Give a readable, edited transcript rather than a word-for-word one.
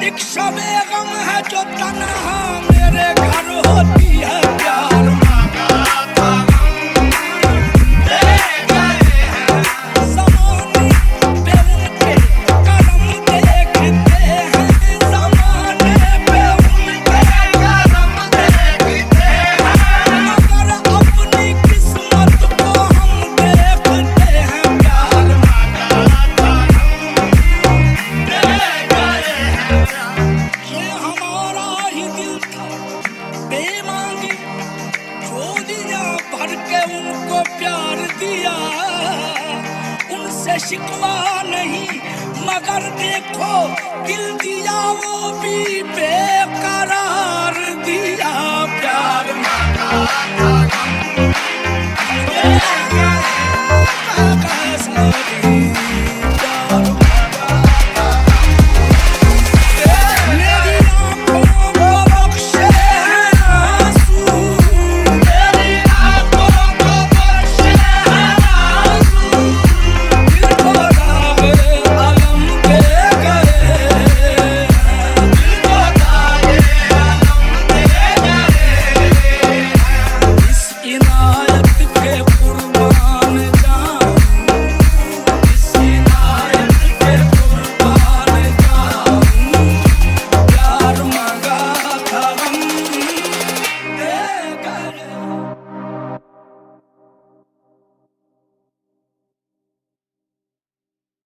एक शबे गम है जो तन्हा मेरे घर होती है प्यार मांगा था दे गए हैं ज़माने पे उनके कदम देखते हैं ज़माने पे उनके कदम देखते हैं मगर अपनी किस्मत को हम देखते हैं प्यार मांगा था दे गए हैं ये हमारा ही दिल था बेमांगी झोलियां भर के उनको प्यार दिया उनसे शिकवा नहीं मगर देखो दिल दिया वो भी बे